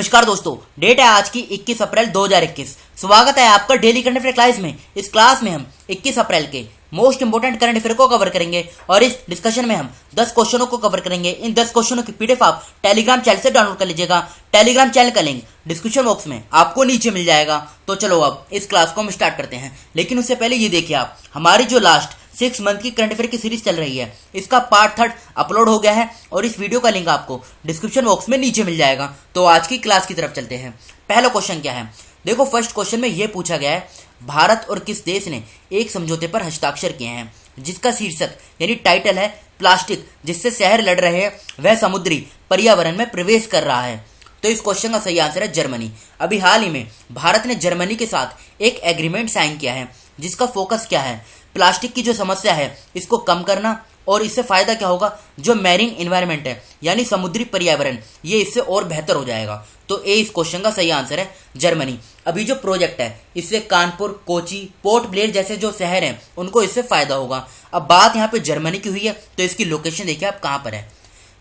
नमस्कार दोस्तों, डेट है आज की 21 अप्रैल 2021। स्वागत है आपका डेली करंट अफेयर क्लास में। इस क्लास में हम 21 अप्रैल के मोस्ट इंपोर्टेंट करंट अफेयर को कवर करेंगे और इस डिस्कशन में हम 10 क्वेश्चनों को कवर करेंगे। इन 10 क्वेश्चनों की पीडीएफ आप टेलीग्राम चैनल से डाउनलोड कर लीजिएगा। टेलीग्राम चैनल का लिंक डिस्क्रिप्शन बॉक्स में आपको नीचे मिल जाएगा। तो चलो अब इस क्लास को हम स्टार्ट करते हैं, लेकिन उससे पहले ये देखिए आप, हमारी जो लास्ट 6 मंथ की करंट अफेयर की सीरीज चल रही है, इसका पार्ट 3 अपलोड हो गया है और इस वीडियो का लिंक आपको डिस्क्रिप्शन बॉक्स में नीचे मिल जाएगा। तो आज की क्लास की तरफ चलते हैं। पहला क्वेश्चन क्या है, देखो फर्स्ट क्वेश्चन में यह पूछा गया है, भारत और किस देश ने एक समझौते पर हस्ताक्षर किए हैं जिसका शीर्षक यानी टाइटल है प्लास्टिक जिससे शहर लड़ रहे हैं वह समुद्री पर्यावरण में प्रवेश कर रहा है। तो इस क्वेश्चन का सही आंसर है जर्मनी। अभी हाल ही में भारत ने जर्मनी के साथ एक एग्रीमेंट साइन किया है जिसका फोकस क्या है, प्लास्टिक की जो समस्या है इसको कम करना, और इससे फायदा क्या होगा, जो मैरीन एनवायरनमेंट है यानी समुद्री पर्यावरण, ये इससे और बेहतर हो जाएगा। तो ए इस क्वेश्चन का सही आंसर है जर्मनी। अभी जो प्रोजेक्ट है इससे कानपुर, कोची, पोर्ट ब्लेयर जैसे जो शहर हैं उनको इससे फायदा होगा। अब बात यहाँ पे जर्मनी की हुई है तो इसकी लोकेशन देखिए आप कहाँ पर है।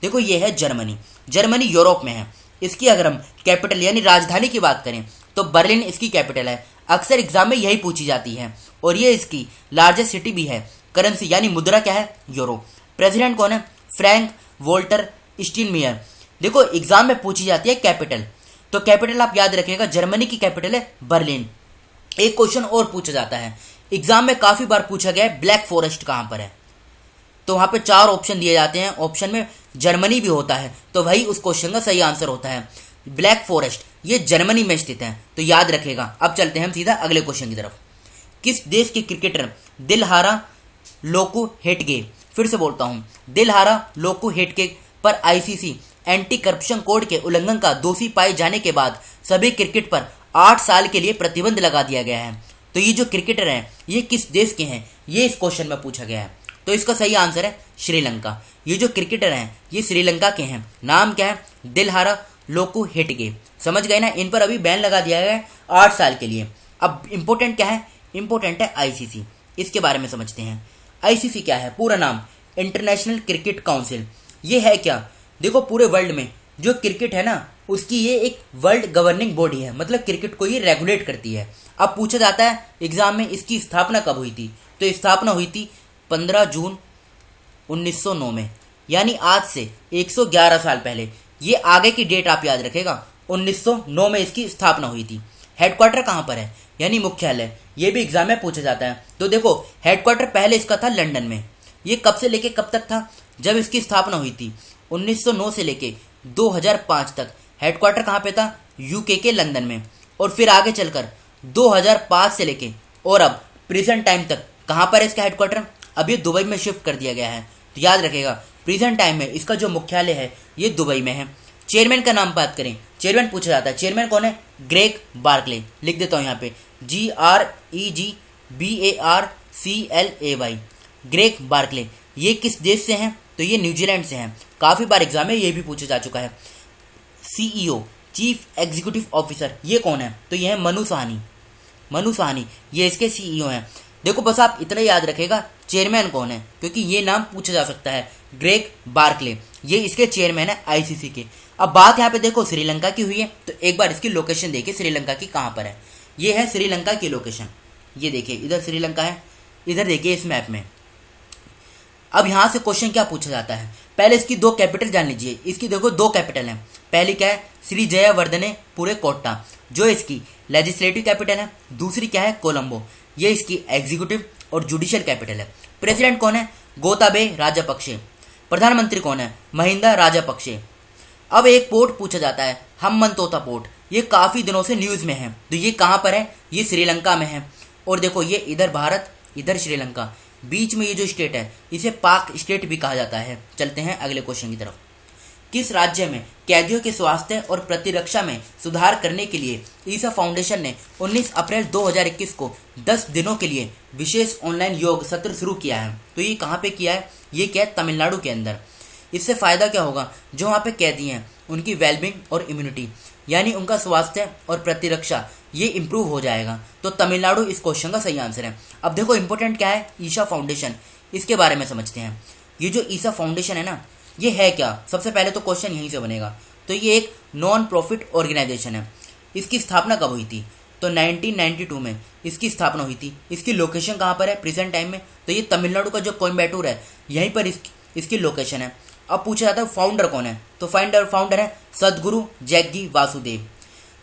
देखो ये है जर्मनी। जर्मनी यूरोप में है। इसकी अगर हम कैपिटल यानी राजधानी की बात करें तो बर्लिन इसकी कैपिटल है। अक्सर एग्जाम में यही पूछी जाती है और ये इसकी लार्जेस्ट सिटी भी है। करेंसी यानी मुद्रा क्या है, यूरो। प्रेसिडेंट कौन है, फ्रैंक वोल्टर स्टीनमेयर। देखो एग्जाम में पूछी जाती है कैपिटल, तो कैपिटल आप याद रखिएगा, जर्मनी की कैपिटल है बर्लिन। एक क्वेश्चन और पूछा जाता है, एग्जाम में काफी बार पूछा गया है, ब्लैक फॉरेस्ट कहां पर है। तो वहां पे 4 ऑप्शन दिए जाते हैं, ऑप्शन में जर्मनी भी होता है, तो वही उस क्वेश्चन का सही आंसर होता है। ब्लैक फॉरेस्ट ये जर्मनी में स्थित है, तो याद रखेगा। अब चलते हैं हम सीधा अगले क्वेश्चन की तरफ। किस देश के क्रिकेटर दिलहारा लोकू हेटगे, फिर से बोलता हूं, दिलहारा लोकू हेटगे पर आईसीसी एंटी करप्शन कोड के उल्लंघन का दोषी पाए जाने के बाद सभी क्रिकेट पर 8 साल के लिए प्रतिबंध लगा दिया गया है। तो ये जो क्रिकेटर हैं ये किस देश के हैं, ये इस क्वेश्चन में पूछा गया है। तो इसका सही आंसर है श्रीलंका। ये जो क्रिकेटर हैं ये श्रीलंका के हैं। नाम क्या है, दिलहारा लोकू हेटगे। समझ गए ना, इन पर अभी बैन लगा दिया गया है 8 साल के लिए। अब इंपॉर्टेंट क्या है, इंपॉर्टेंट है आईसीसी। इसके बारे में समझते हैं। आईसीसी क्या है, पूरा नाम इंटरनेशनल क्रिकेट काउंसिल। ये है क्या, देखो पूरे वर्ल्ड में जो क्रिकेट है ना उसकी ये एक वर्ल्ड गवर्निंग बॉडी है, मतलब क्रिकेट को ये रेगुलेट करती है। अब पूछा जाता है एग्जाम में इसकी स्थापना कब हुई थी, तो स्थापना हुई थी 15 जून 1909 में, यानी आज से 111 साल पहले। ये आगे की डेट आप याद रखेगा, 1909 में इसकी स्थापना हुई थी। हेडक्वार्टर कहाँ पर है, यानी मुख्यालय, ये भी एग्जाम में पूछा जाता है। तो देखो हेडक्वार्टर पहले इसका था लंदन में। ये कब से लेके कब तक था, जब इसकी स्थापना हुई थी 1909 से लेके 2005 तक हेडक्वार्टर कहाँ पे था, यूके के लंदन में। और फिर आगे चलकर 2005 से लेके और अब प्रेजेंट टाइम तक कहाँ पर है इसका हेडक्वार्टर, अब ये दुबई में शिफ्ट कर दिया गया है। तो याद रखेगा प्रेजेंट टाइम में इसका जो मुख्यालय है ये दुबई में है। चेयरमैन का नाम बात करें, चेयरमैन पूछा जाता है, चेयरमैन कौन है, ग्रेग बार्कले। लिख देता हूँ यहाँ पे GREGBARCLAY, ग्रेग बार्कले। ये किस देश से हैं, तो ये न्यूजीलैंड से हैं। काफ़ी बार एग्जाम में ये भी पूछा जा चुका है। CEO चीफ एग्जीक्यूटिव ऑफिसर ये कौन है, तो ये है मनु साहनी। मनु साहनी ये इसके CEO हैं। देखो बस आप इतना याद रखेगा चेयरमैन कौन है, क्योंकि ये नाम पूछा जा सकता है। ग्रेग बार्कले ये इसके चेयरमैन है आईसीसी के। अब बात यहाँ पे देखो श्रीलंका की हुई है, तो एक बार इसकी लोकेशन देखिए श्रीलंका की कहाँ पर है। ये है श्रीलंका की लोकेशन, ये देखिए इधर श्रीलंका है, इधर देखिए इस मैप में। अब यहाँ से क्वेश्चन क्या पूछा जाता है, पहले इसकी 2 कैपिटल जान लीजिए। इसकी देखो 2 कैपिटल हैं। पहली क्या है, श्री जयवर्धने पुरे कोट्टा, जो इसकी लेजिस्लेटिव कैपिटल है। दूसरी क्या है, कोलंबो, ये इसकी एग्जीक्यूटिव और जुडिशियल कैपिटल है। प्रेसिडेंट कौन है, गोताबे राजापक्षे। प्रधानमंत्री कौन है, महिंदा राजापक्षे। अब एक पोर्ट पूछा जाता है, हम्बनतोता पोर्ट, ये काफ़ी दिनों से न्यूज़ में है। तो ये कहाँ पर है, ये श्रीलंका में है। और देखो ये इधर भारत, इधर श्रीलंका, बीच में ये जो स्टेट है इसे पाक स्टेट भी कहा जाता है। चलते हैं अगले क्वेश्चन की तरफ। किस राज्य में कैदियों के स्वास्थ्य और प्रतिरक्षा में सुधार करने के लिए ईसा फाउंडेशन ने 19 अप्रैल 2021 को 10 दिनों के लिए विशेष ऑनलाइन योग सत्र शुरू किया है। तो ये कहाँ पे किया है, ये क्या है, तमिलनाडु के अंदर। इससे फ़ायदा क्या होगा, जो वहाँ पे कैदी हैं उनकी वेलबींग और इम्यूनिटी यानी उनका स्वास्थ्य और प्रतिरक्षा ये इंप्रूव हो जाएगा। तो तमिलनाडु इस क्वेश्चन का सही आंसर है। अब देखो इंपॉर्टेंट क्या है, ईशा फाउंडेशन, इसके बारे में समझते हैं। ये जो ईसा फाउंडेशन है ना, ये है क्या, सबसे पहले तो क्वेश्चन यहीं से बनेगा। तो ये एक नॉन प्रॉफिट ऑर्गेनाइजेशन है। इसकी स्थापना कब हुई थी? तो 1992 में इसकी स्थापना हुई थी। इसकी लोकेशन कहाँ पर है प्रेजेंट टाइम में? तो ये तमिलनाडु का जो कोयम्बटूर है यहीं पर इसकी लोकेशन है। अब पूछा जाता है फाउंडर कौन है? तो फाउंडर है सद्गुरु जग्गी वासुदेव।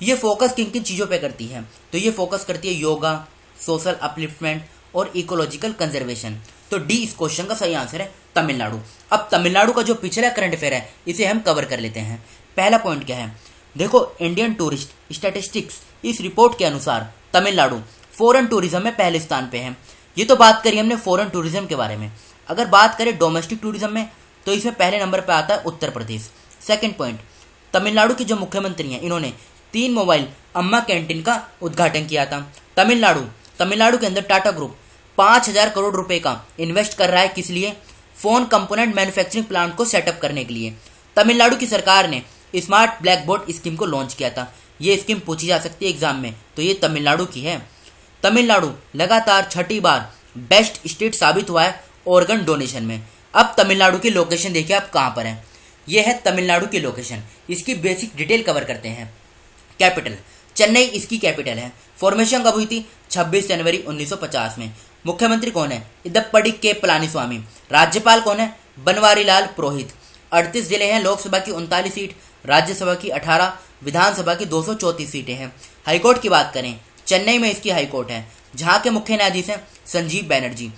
ये फोकस किन किन चीज़ों पे करती है? तो ये फोकस करती है योगा, सोशल अपलिफ्टमेंट और इकोलॉजिकल कंजर्वेशन। तो डी इस क्वेश्चन का सही आंसर है तमिलनाडु। अब तमिलनाडु का जो पिछला करंट अफेयर है इसे हम कवर कर लेते हैं। पहला पॉइंट क्या है? देखो, इंडियन टूरिस्ट स्टैटिस्टिक्स इस रिपोर्ट के अनुसार तमिलनाडु फॉरेन टूरिज्म में पहले स्थान पे है। ये तो बात करी हमने फॉरेन टूरिज्म के बारे में। अगर बात करें डोमेस्टिक टूरिज्म में तो इसमें पहले नंबर पे आता है उत्तर प्रदेश। सेकंड पॉइंट, तमिलनाडु के जो मुख्यमंत्री हैं इन्होंने 3 मोबाइल अम्मा कैंटीन का उद्घाटन किया था। तमिलनाडु के अंदर टाटा ग्रुप 5,000 करोड़ रुपए का इन्वेस्ट कर रहा है। किस लिए? फोन कंपोनेंट मैन्युफैक्चरिंग प्लांट को सेटअप करने के लिए। तमिलनाडु की सरकार ने स्मार्ट ब्लैक बोर्ड स्कीम को लॉन्च किया था। ये स्कीम पूछी जा सकती है एग्जाम में, तो ये तमिलनाडु की है। तमिलनाडु लगातार 6ठी बार बेस्ट स्टेट साबित हुआ है ऑर्गन डोनेशन में। अब तमिलनाडु की लोकेशन देखिए आप कहाँ पर है। ये है तमिलनाडु की लोकेशन। इसकी बेसिक डिटेल कवर करते हैं। कैपिटल चेन्नई इसकी कैपिटल है। फॉर्मेशन कब हुई थी? 26 जनवरी 1950 में। मुख्यमंत्री कौन है? इदप्पड़ी के पलानीस्वामी। राज्यपाल कौन है? बनवारीलाल पुरोहित। 38 जिले हैं। लोकसभा की 39 सीट, राज्यसभा की 18, विधानसभा की 234 सीटें हैं। हाईकोर्ट की बात करें, चेन्नई में इसकी हाईकोर्ट है, जहाँ के मुख्य न्यायाधीश हैं संजीव बैनर्जी।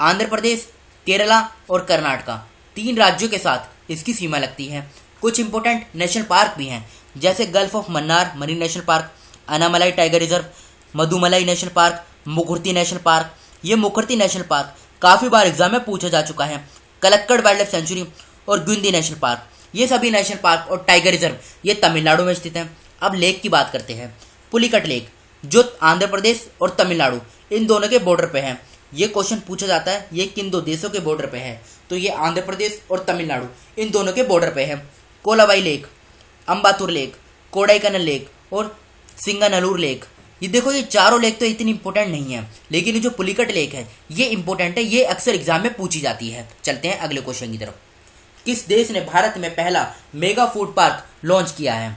आंध्र प्रदेश, केरला और कर्नाटका 3 राज्यों के साथ इसकी सीमा लगती है। कुछ इंपोर्टेंट नेशनल पार्क भी हैं, जैसे Gulf of Mannar Marine National Park, Anamalai Tiger Reserve, Mudumalai National Park, Mukurthi National Park. ये मुखर्ती नेशनल पार्क काफ़ी बार एग्जाम में पूछा जा चुका है। कलक्कड़ वाइल्ड लाइफ सेंचुरी और गुंदी नेशनल पार्क, ये सभी नेशनल पार्क और टाइगर रिजर्व ये तमिलनाडु में स्थित हैं। अब लेक की बात करते हैं। पुलिकट लेक जो आंध्र प्रदेश और तमिलनाडु इन दोनों के बॉर्डर पे है। ये क्वेश्चन पूछा जाता है ये किन 2 देशों के बॉर्डर पे है? तो ये आंध्र प्रदेश और तमिलनाडु इन दोनों के बॉर्डर पे है। कोलावाई लेक, अम्बातुर लेक, कोडाईकनाल लेक और सिंगानलूर लेक। ये देखो, ये चारों लेक तो इतनी इंपॉर्टेंट नहीं है, लेकिन ये जो पुलिकट लेक है ये इंपॉर्टेंट है। ये अक्सर एग्जाम में पूछी जाती है। चलते हैं अगले क्वेश्चन की तरफ। किस देश ने भारत में पहला मेगा फूड पार्क लॉन्च किया है?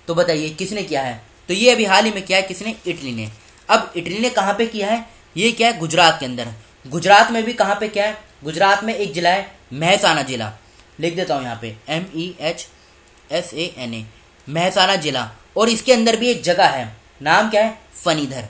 तो बताइए किसने किया है? तो ये अभी हाल ही में किया है। किसने? इटली ने। अब इटली ने कहाँ पे किया है? ये क्या है? गुजरात के अंदर। गुजरात में भी कहाँ पे क्या है? गुजरात में एक जिला है मेहसाना जिला। लिख देता हूँ यहाँ पे MEHSANA, मेहसाना जिला। और इसके अंदर भी एक जगह है, नाम क्या है? फनीधर।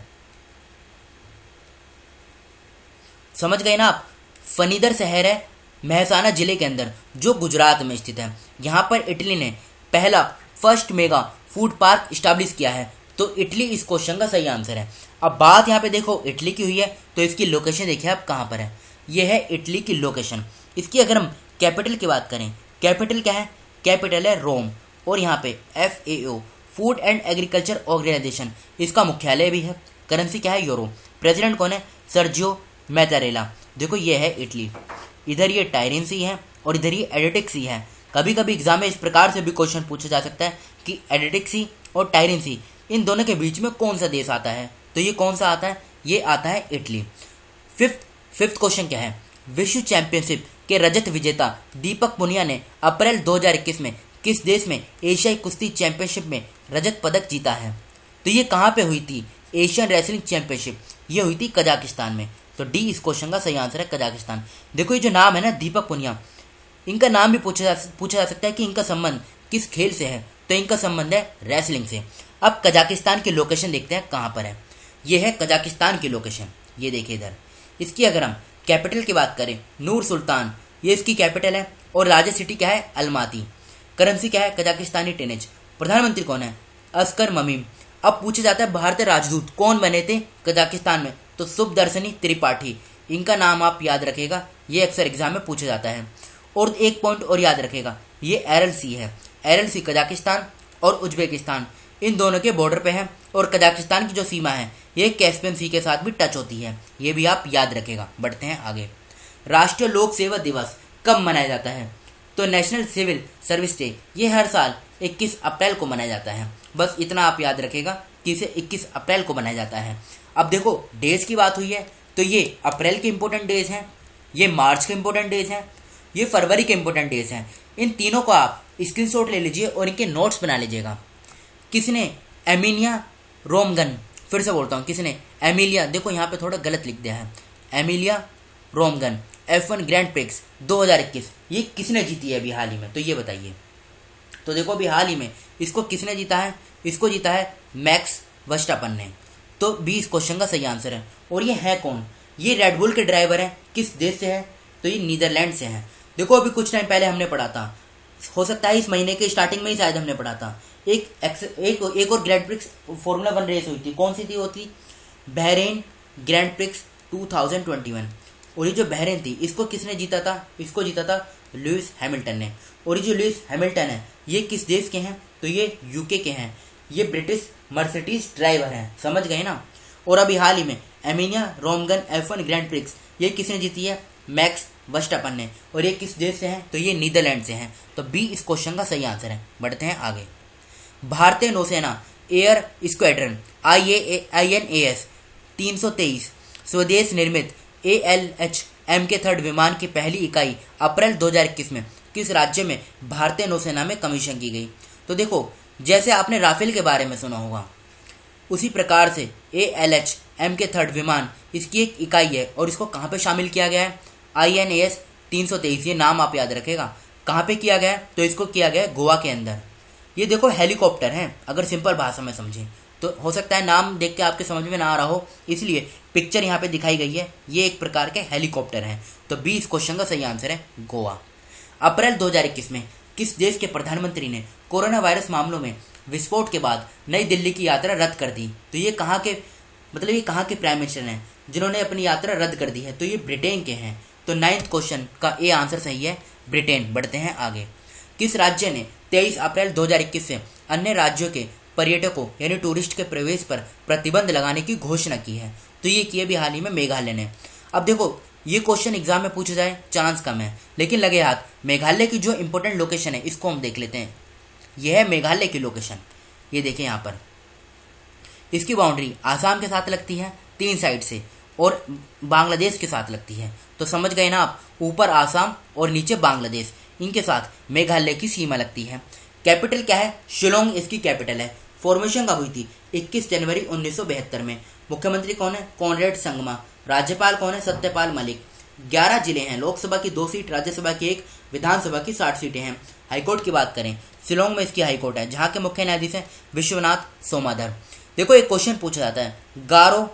समझ गए ना आप? फनीधर शहर है मेहसाना जिले के अंदर, जो गुजरात में स्थित है। यहाँ पर इटली ने पहला first mega food park establish किया है। तो इटली इस क्वेश्चन का सही आंसर है। अब बात यहाँ पे देखो इटली की हुई है, तो इसकी लोकेशन देखिए आप कहाँ पर है। ये है इटली की लोकेशन। इसकी अगर हम कैपिटल की बात करें, कैपिटल क्या है? कैपिटल है रोम। और यहाँ पे FAO food and agriculture organization इसका मुख्यालय भी है। करेंसी क्या है? यूरो। प्रेसिडेंट कौन है? सर्जियो मैतारेला। देखो ये है इटली। इधर ये टायरिन सी है और इधर ये एडिटिक सी है। कभी कभी एग्जाम में इस प्रकार से भी क्वेश्चन पूछा जा सकता है कि एडिटिक सी और टायरिन सी इन दोनों के बीच में कौन सा देश आता है? तो ये कौन सा आता है? ये आता है इटली। फिफ्थ क्वेश्चन क्या है? विश्व चैंपियनशिप के रजत विजेता दीपक पुनिया ने अप्रैल 2021 में किस देश में एशियाई कुश्ती चैंपियनशिप में रजत पदक जीता है? तो ये कहाँ पे हुई थी? एशियन रेसलिंग चैंपियनशिप ये हुई थी कजाकिस्तान में। तो डी इस क्वेश्चन का सही आंसर है कजाकिस्तान। देखो ये जो नाम है ना दीपक पुनिया, इनका नाम भी पूछा जा सकता है कि इनका संबंध किस खेल से है? तो इनका संबंध है रेसलिंग से। अब कजाकिस्तान की लोकेशन देखते हैं कहाँ पर है। ये है कजाकिस्तान की लोकेशन, ये देखिए इधर। इसकी अगर हम कैपिटल की बात करें, नूर सुल्तान ये इसकी कैपिटल है। और लार्जेस्ट सिटी क्या है? अलमाती। करेंसी क्या है? कजाकिस्तानी टेनेज। प्रधानमंत्री कौन है? अस्कर ममीम। अब पूछा जाता है भारतीय राजदूत कौन बने थे कजाकिस्तान में? तो सुबदर्शनी त्रिपाठी। इनका नाम आप याद रखेगा, ये अक्सर एग्जाम में पूछा जाता है। और एक पॉइंट और याद रखेगा, ये RLC है। RLC कजाकिस्तान और उज्बेकिस्तान इन दोनों के बॉर्डर पे है। और कजाकिस्तान की जो सीमा है ये कैस्पियन सी के साथ भी टच होती है, ये भी आप याद रखेगा। बढ़ते हैं आगे। राष्ट्रीय लोक सेवा दिवस कब मनाया जाता है? तो नेशनल सिविल सर्विस डे ये हर साल 21 अप्रैल को मनाया जाता है। बस इतना आप याद रखेगा कि इसे 21 अप्रैल को मनाया जाता है। अब देखो डेज की बात हुई है, तो ये अप्रैल के इंपॉर्टेंट डेज हैं, ये मार्च के इंपॉर्टेंट डेज हैं, ये फरवरी के इंपॉर्टेंट डेज हैं। इन तीनों को आप स्क्रीनशॉट ले लीजिए और इनके नोट्स बना लीजिएगा। किसने एमिलिया रोमगन, फिर से बोलता हूँ, किसने एमिलिया, देखो यहाँ पे थोड़ा गलत लिख दिया है, एमिलिया रोमगन F1 ग्रैंड प्रिक्स 2021 ये किसने जीती है अभी हाल ही में, तो ये बताइए। तो देखो अभी हाल ही में इसको किसने जीता है, इसको जीता है मैक्स वर्स्टापन ने। तो 20 क्वेश्चन का सही आंसर है। और ये है कौन, ये रेडबुल के ड्राइवर हैं, किस देश से है, तो ये नीदरलैंड से हैं। देखो अभी कुछ टाइम पहले हमने पढ़ा था, हो सकता है इस महीने के स्टार्टिंग में ही शायद हमने पढ़ा था, एक और ग्रैंड प्रिक्स फॉर्मूला 1 रेस हुई थी, कौन सी थी, वो थी बहरेन ग्रैंड प्रिक्स 2021। और ये जो बहरेन थी इसको किसने जीता था, इसको जीता था लुइस हैमिल्टन ने। और ये जो लुइस हैमिल्टन है ये किस देश के हैं, तो ये यूके के हैं, ये ब्रिटिश मर्सिडीज ड्राइवर हैं, समझ गए ना। और अभी हाल ही में एमिलिया रोमगन F1 ग्रैंड प्रिक्स ये किसने जीती है, मैक्स वर्स्टापन ने। और ये किस देश से हैं, तो ये नीदरलैंड से हैं। तो बी इस क्वेश्चन का सही आंसर है। बढ़ते हैं आगे। भारतीय नौसेना एयर स्क्वाड्रन INAS 323 स्वदेश निर्मित ALH MK3 विमान की पहली इकाई अप्रैल 2021 में किस राज्य में भारतीय नौसेना में कमीशन की गई। तो देखो जैसे आपने राफेल के बारे में सुना होगा, उसी प्रकार से ALH MK3 विमान इसकी एक इकाई है। और इसको कहाँ पे शामिल किया गया है, INAS 323, ये नाम आप याद रखेगा। कहाँ पे किया गया है, तो इसको किया गया है गोवा के अंदर। ये देखो हेलीकॉप्टर हैं, अगर सिंपल भाषा में समझें तो हो सकता है नाम देख के आपके समझ में ना आ रहा हो, इसलिए पिक्चर यहाँ पे दिखाई गई है, ये एक प्रकार के हेलीकॉप्टर हैं। तो 20 क्वेश्चन का सही आंसर है गोवा। अप्रैल 2021 में किस देश के प्रधानमंत्री ने कोरोना वायरस मामलों में विस्फोट के बाद नई दिल्ली की यात्रा रद्द कर दी। तो ये कहाँ के, मतलब ये कहाँ के प्राइम मिनिस्टर हैं जिन्होंने अपनी यात्रा रद्द कर दी है, तो ये ब्रिटेन के हैं। तो 9th क्वेश्चन का ए आंसर सही है, ब्रिटेन। बढ़ते हैं आगे। किस राज्य ने 23 अप्रैल 2021 से अन्य राज्यों के पर्यटकों यानी टूरिस्ट के प्रवेश पर प्रतिबंध लगाने की घोषणा की है। तो ये किए भी हाल ही में मेघालय ने। अब देखो ये क्वेश्चन एग्जाम में पूछा जाए चांस कम है, लेकिन लगे हाथ मेघालय की जो इंपॉर्टेंट लोकेशन है इसको हम देख लेते हैं। यह है मेघालय की लोकेशन, ये देखें यहाँ पर। इसकी बाउंड्री आसाम के साथ लगती है 3 साइड से और बांग्लादेश के साथ लगती है। तो समझ गए ना आप, ऊपर आसाम और नीचे बांग्लादेश, इनके साथ मेघालय की सीमा लगती है। कैपिटल क्या है, शिलोंग इसकी कैपिटल है। फॉर्मेशन कब हुई थी, 21 जनवरी 1972 में। मुख्यमंत्री कौन है, कॉनरेड संगमा। राज्यपाल कौन है, सत्यपाल मलिक। 11 जिले हैं, लोकसभा की 2 सीट, राज्यसभा की 1, विधानसभा की 60 सीटें हैं। हाईकोर्ट की बात करें, शिलोंग में इसकी हाईकोर्ट है, जहाँ के मुख्य न्यायाधीश हैं विश्वनाथ सोमाधर। देखो एक क्वेश्चन पूछा जाता है, गारो,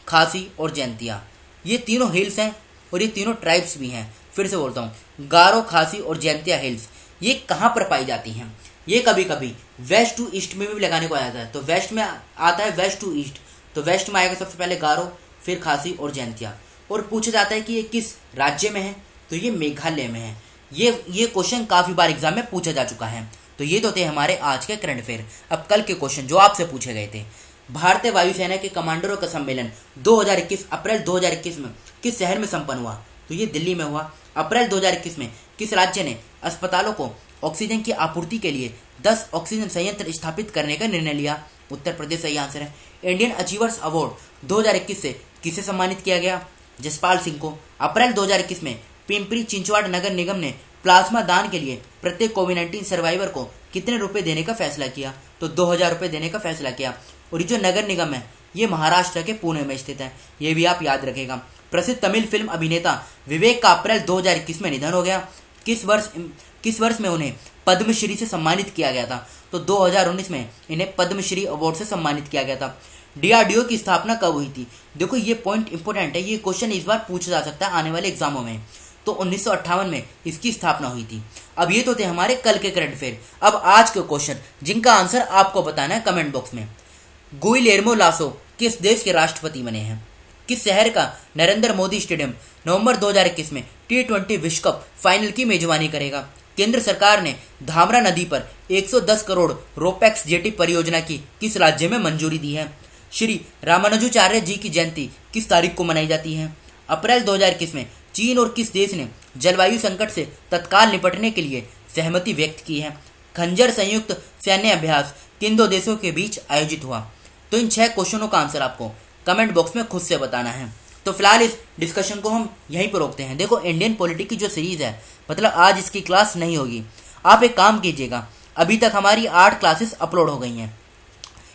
खासी और जैंतिया ये तीनों हिल्स हैं और ये तीनों ट्राइब्स भी हैं। फिर से बोलता हूँ, गारो, खासी और जैंतिया हिल्स ये कहाँ पर पाई जाती हैं। ये कभी कभी वेस्ट टू ईस्ट में भी लगाने को आ जाता है। तो वेस्ट में आता है वेस्ट टू ईस्ट, तो वेस्ट में आएगा सबसे पहले गारो, फिर खासी और जैंतिया। और पूछा जाता है कि ये किस राज्य में है, तो ये मेघालय में है। ये क्वेश्चन काफ़ी बार एग्जाम में पूछा जा चुका है। तो ये तो थे हमारे आज के करंट अफेयर। अब कल के क्वेश्चन जो आपसे पूछे गए थे। भारतीय वायुसेना के कमांडरों का सम्मेलन 2021 अप्रैल 2021 में किस शहर में संपन्न हुआ, तो ये दिल्ली में हुआ। अप्रैल 2021 में किस राज्य ने अस्पतालों को ऑक्सीजन की आपूर्ति के लिए 10 ऑक्सीजन संयंत्र स्थापित करने का निर्णय लिया, उत्तर प्रदेश सही आंसर है। इंडियन अचीवर्स अवार्ड 2021 से किसे सम्मानित किया गया, जसपाल सिंह को। अप्रैल 2021 में पिंपरी चिंचवाड़ नगर निगम ने प्लाज्मा दान के लिए प्रत्येक कोविड-19 सर्वाइवर को कितने रुपए देने का फैसला किया, तो 2000 रुपये देने का फैसला किया। और ये जो नगर निगम है ये महाराष्ट्र के पुणे में स्थित है, ये भी आप याद रखेगा। प्रसिद्ध तमिल फिल्म अभिनेता विवेक का अप्रैल 2021 में निधन हो गया। किस वर्ष में उन्हें पद्मश्री से सम्मानित किया गया था, तो 2019 में इन्हें पद्मश्री अवार्ड से सम्मानित किया गया था। DRDO की स्थापना कब हुई थी, देखो ये पॉइंट इंपोर्टेंट है, ये क्वेश्चन इस बार पूछा जा सकता है आने वाले एग्जामों में। तो 1958 में इसकी स्थापना हुई थी। अब ये तो थे हमारे कल के करंट अफेयर। अब आज के क्वेश्चन जिनका आंसर आपको बताना है कमेंट बॉक्स में। गुइलेर्मो लासो किस देश के राष्ट्रपति बने हैं, किस शहर का नरेंद्र मोदी स्टेडियम नवंबर 2021 में T20 विश्व कप फाइनल की मेजबानी करेगा। केंद्र सरकार ने धामरा नदी पर 110 करोड़ रोपैक्स जेटी परियोजना की किस राज्य में मंजूरी दी है। श्री रामानुजाचार्य जी की जयंती किस तारीख को मनाई जाती है। अप्रैल 2021 में चीन और किस देश ने जलवायु संकट से तत्काल निपटने के लिए सहमति व्यक्त की है। खंजर संयुक्त सैन्य अभ्यास किन 2 देशों के बीच आयोजित हुआ। तो इन 6 क्वेश्चनों का आंसर आपको कमेंट बॉक्स में खुद से बताना है। तो फिलहाल इस डिस्कशन को हम यहीं पर रोकते हैं। देखो इंडियन पॉलिटी की जो सीरीज है, मतलब आज इसकी क्लास नहीं होगी, आप एक काम कीजिएगा, अभी तक हमारी 8 क्लासेस अपलोड हो गई हैं।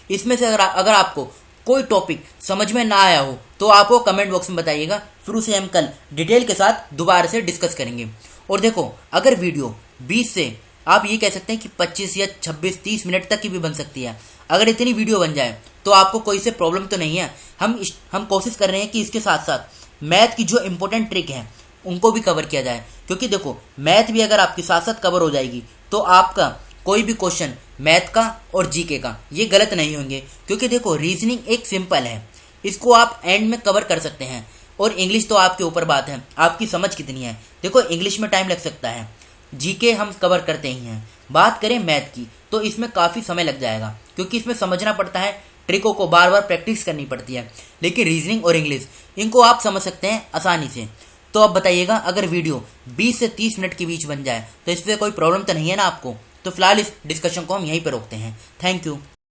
इसमें से अगर आपको कोई टॉपिक समझ में ना आया हो तो आप वो कमेंट बॉक्स में बताइएगा, फिर उसे हम कल डिटेल के साथ दोबारा से डिस्कस करेंगे। और देखो, अगर वीडियो 20 से आप ये कह सकते हैं कि 25 या 26-30 मिनट तक की भी बन सकती है। अगर इतनी वीडियो बन जाए तो आपको कोई से प्रॉब्लम तो नहीं है। हम कोशिश कर रहे हैं कि इसके साथ साथ मैथ की जो इंपॉर्टेंट ट्रिक है उनको भी कवर किया जाए, क्योंकि देखो मैथ भी अगर आपके साथ साथ कवर हो जाएगी तो आपका कोई भी क्वेश्चन मैथ का और जीके का ये गलत नहीं होंगे। क्योंकि देखो रीजनिंग एक सिंपल है, इसको आप एंड में कवर कर सकते हैं। और इंग्लिश तो आपके ऊपर बात है, आपकी समझ कितनी है। देखो इंग्लिश में टाइम लग सकता है, जीके हम कवर करते ही हैं। बात करें मैथ की तो इसमें काफ़ी समय लग जाएगा, क्योंकि इसमें समझना पड़ता है, ट्रिकों को बार बार प्रैक्टिस करनी पड़ती है। लेकिन रीजनिंग और इंग्लिश इनको आप समझ सकते हैं आसानी से। तो अब बताइएगा, अगर वीडियो 20 से 30 मिनट के बीच बन जाए तो इससे कोई प्रॉब्लम तो नहीं है ना आपको। तो फिलहाल इस डिस्कशन को हम यहीं पर रोकते हैं। Thank you.